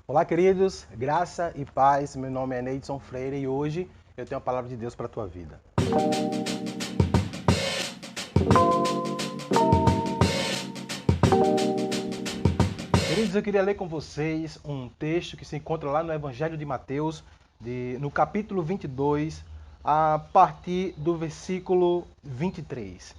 Olá, queridos, graça e paz. Meu nome é Neidson Freire e hoje eu tenho a palavra de Deus para a tua vida. Queridos, eu queria ler com vocês um texto que se encontra lá no Evangelho de Mateus, no capítulo 22, a partir do versículo 23.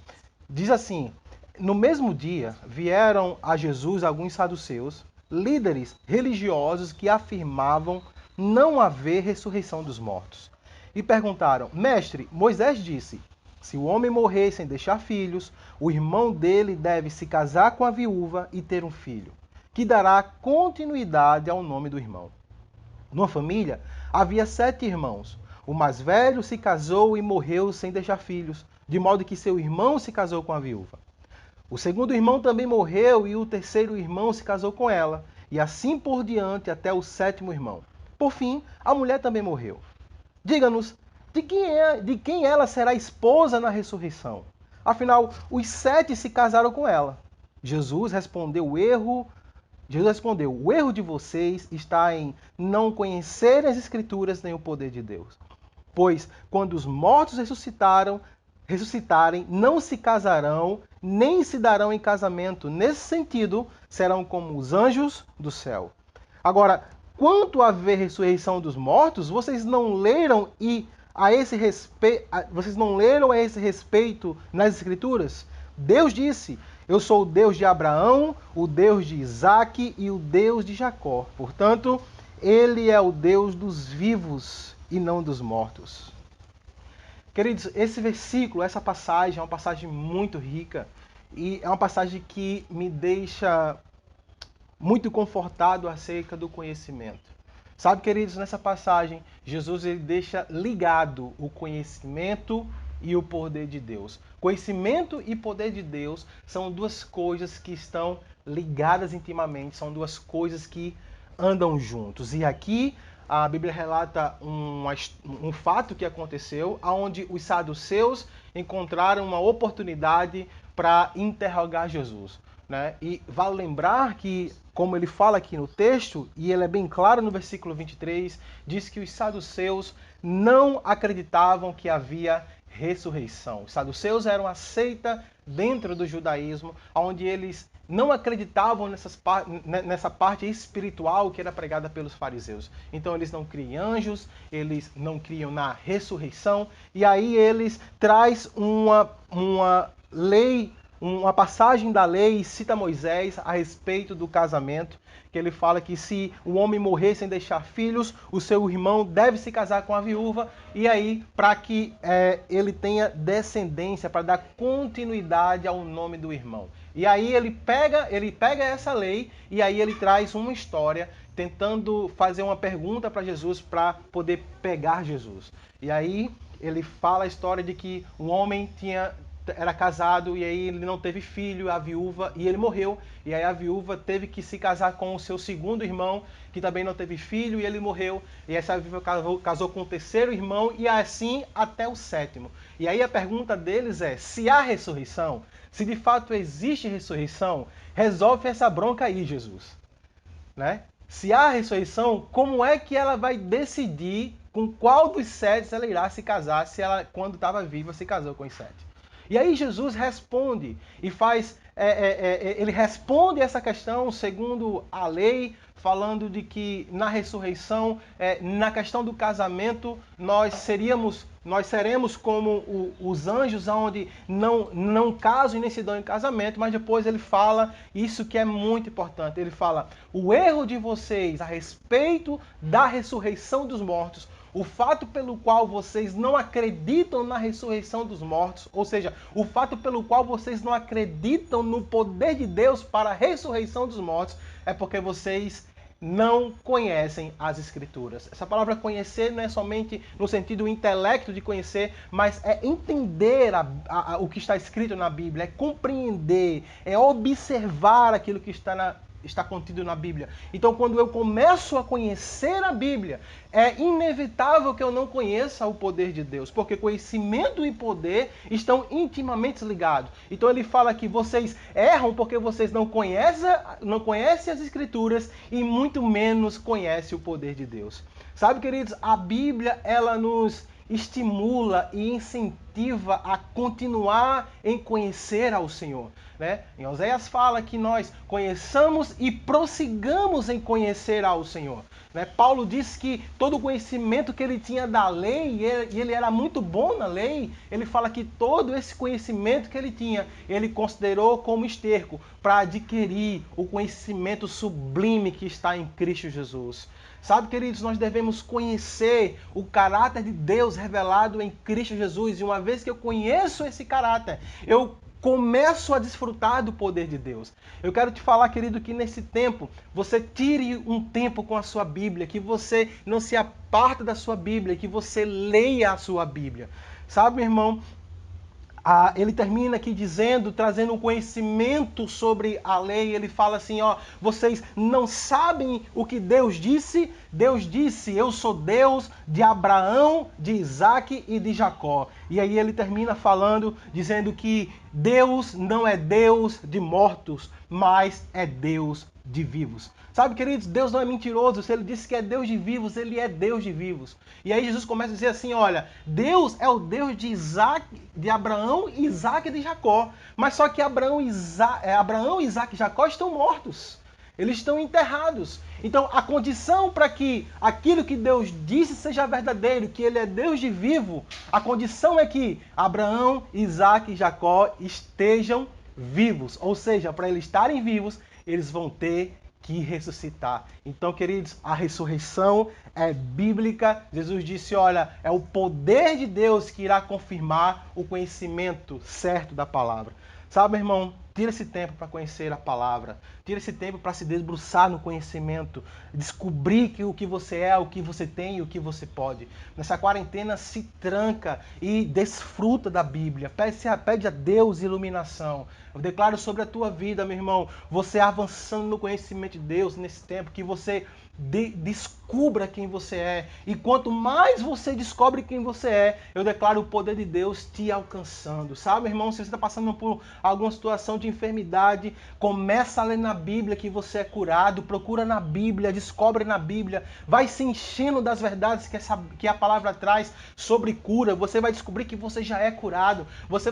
Diz assim: No mesmo dia vieram a Jesus alguns saduceus, líderes religiosos que afirmavam não haver ressurreição dos mortos. E perguntaram: Mestre, Moisés disse: se o homem morrer sem deixar filhos, o irmão dele deve se casar com a viúva e ter um filho, que dará continuidade ao nome do irmão. Numa família havia 7 irmãos. O mais velho se casou e morreu sem deixar filhos, de modo que seu irmão se casou com a viúva. O segundo irmão também morreu e o terceiro irmão se casou com ela, e assim por diante até o 7º irmão. Por fim, a mulher também morreu. Diga-nos, de quem ela será esposa na ressurreição? Afinal, os 7 se casaram com ela. Jesus respondeu: o erro de vocês está em não conhecerem as Escrituras nem o poder de Deus. Pois quando os mortos ressuscitarem, não se casarão, nem se darão em casamento. Nesse sentido, serão como os anjos do céu. Agora, quanto a ver ressurreição dos mortos, vocês não leram a esse respeito nas Escrituras? Deus disse: eu sou o Deus de Abraão, o Deus de Isaque e o Deus de Jacó. Portanto, ele é o Deus dos vivos e não dos mortos. Queridos, esse versículo, essa passagem é uma passagem muito rica e é uma passagem que me deixa muito confortado acerca do conhecimento. Sabe, queridos, nessa passagem, Jesus ele deixa ligado o conhecimento e o poder de Deus. Conhecimento e poder de Deus são duas coisas que estão ligadas intimamente, são duas coisas que andam juntos. E aqui a Bíblia relata um fato que aconteceu, onde os saduceus encontraram uma oportunidade para interrogar Jesus. Né? E vale lembrar que, como ele fala aqui no texto, e ele é bem claro no versículo 23, diz que os saduceus não acreditavam que havia ressurreição. Os saduceus eram a seita dentro do judaísmo, onde eles não acreditavam nessa parte espiritual que era pregada pelos fariseus. Então eles não criam em anjos, eles não criam na ressurreição, e aí eles traz uma lei, uma passagem da lei, cita Moisés a respeito do casamento, que ele fala que se o homem morrer sem deixar filhos, o seu irmão deve se casar com a viúva, e aí para que ele tenha descendência, para dar continuidade ao nome do irmão. E aí ele pega essa lei e aí ele traz uma história tentando fazer uma pergunta para Jesus para poder pegar Jesus. E aí ele fala a história de que um homem era casado e aí ele não teve filho, a viúva, e ele morreu. E aí a viúva teve que se casar com o seu segundo irmão, que também não teve filho, e ele morreu. E essa viúva casou com o terceiro irmão e assim até o 7º. E aí a pergunta deles é: se há ressurreição, se de fato existe ressurreição, resolve essa bronca aí, Jesus. Né? Se há ressurreição, como é que ela vai decidir com qual dos 7 ela irá se casar, se ela, quando estava viva, se casou com os 7? E aí Jesus responde e ele responde essa questão segundo a lei, falando de que na ressurreição, na questão do casamento, nós seremos como os anjos, onde não casam e nem se dão em casamento, mas depois ele fala isso que é muito importante. Ele fala: o erro de vocês a respeito da ressurreição dos mortos, o fato pelo qual vocês não acreditam na ressurreição dos mortos, ou seja, o fato pelo qual vocês não acreditam no poder de Deus para a ressurreição dos mortos, é porque vocês não conhecem as Escrituras. Essa palavra conhecer não é somente no sentido intelecto de conhecer, mas é entender o que está escrito na Bíblia, é compreender, é observar aquilo que está está contido na Bíblia. Então, quando eu começo a conhecer a Bíblia, é inevitável que eu não conheça o poder de Deus, porque conhecimento e poder estão intimamente ligados. Então, ele fala que vocês erram porque vocês não conhecem as Escrituras e muito menos conhecem o poder de Deus. Sabe, queridos, a Bíblia, ela nos estimula e incentiva a continuar em conhecer ao Senhor, né? Em Oséias fala que nós conheçamos e prossigamos em conhecer ao Senhor, né? Paulo diz que todo o conhecimento que ele tinha da lei, e ele era muito bom na lei, ele fala que todo esse conhecimento que ele tinha, ele considerou como esterco para adquirir o conhecimento sublime que está em Cristo Jesus. Sabe, queridos, nós devemos conhecer o caráter de Deus revelado em Cristo Jesus. E uma vez que eu conheço esse caráter, eu começo a desfrutar do poder de Deus. Eu quero te falar, querido, que nesse tempo, você tire um tempo com a sua Bíblia, que você não se aparte da sua Bíblia, que você leia a sua Bíblia. Sabe, meu irmão? Ele termina aqui dizendo, trazendo um conhecimento sobre a lei. Ele fala assim, ó, vocês não sabem o que Deus disse? Deus disse, eu sou Deus de Abraão, de Isaac e de Jacó. E aí ele termina falando, dizendo que Deus não é Deus de mortos, mas é Deus de vivos. Sabe, queridos, Deus não é mentiroso. Se ele disse que é Deus de vivos, ele é Deus de vivos. E aí Jesus começa a dizer assim, olha, Deus é o Deus de Isaac, de Abraão, Isaac e de Jacó. Mas só que Abraão, Isaac e Jacó estão mortos. Eles estão enterrados. Então, a condição para que aquilo que Deus disse seja verdadeiro, que ele é Deus de vivo, a condição é que Abraão, Isaac e Jacó estejam vivos. Ou seja, para eles estarem vivos, eles vão ter que ressuscitar. Então, queridos, a ressurreição é bíblica. Jesus disse, olha, é o poder de Deus que irá confirmar o conhecimento certo da palavra. Sabe, meu irmão, tira esse tempo para conhecer a palavra. Tira esse tempo para se debruçar no conhecimento. Descobrir que o que você é, o que você tem e o que você pode. Nessa quarentena, se tranca e desfruta da Bíblia. Pede a Deus iluminação. Eu declaro sobre a tua vida, meu irmão, você avançando no conhecimento de Deus nesse tempo, que você descubra quem você é. E quanto mais você descobre quem você é, eu declaro o poder de Deus te alcançando. Sabe, meu irmão, se você está passando por alguma situação de enfermidade, começa a ler na Bíblia que você é curado, procura na Bíblia, descobre na Bíblia, vai se enchendo das verdades que a palavra traz sobre cura. Você vai descobrir que você já é curado. Você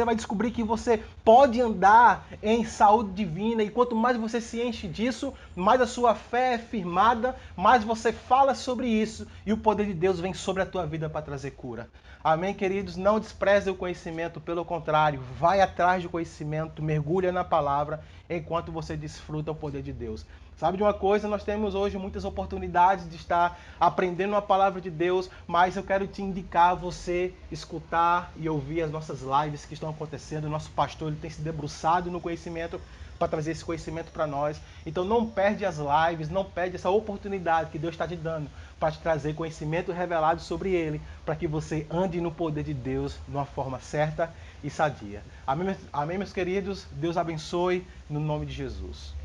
vai descobrir que você pode andar em saúde divina, e quanto mais você se enche disso, mais a sua fé é firmada, mais você fala sobre isso e o poder de Deus vem sobre a tua vida para trazer cura. Amém, queridos? Não despreze o conhecimento, pelo contrário, vai atrás do conhecimento, mergulha na palavra enquanto você desfruta o poder de Deus. Sabe de uma coisa? Nós temos hoje muitas oportunidades de estar aprendendo a palavra de Deus, mas eu quero te indicar a você escutar e ouvir as nossas lives que estão acontecendo. O nosso pastor, ele tem se debruçado no conhecimento para trazer esse conhecimento para nós. Então não perde as lives, não perde essa oportunidade que Deus está te dando para te trazer conhecimento revelado sobre Ele, para que você ande no poder de Deus de uma forma certa e sadia. Amém, meus queridos? Deus abençoe no nome de Jesus.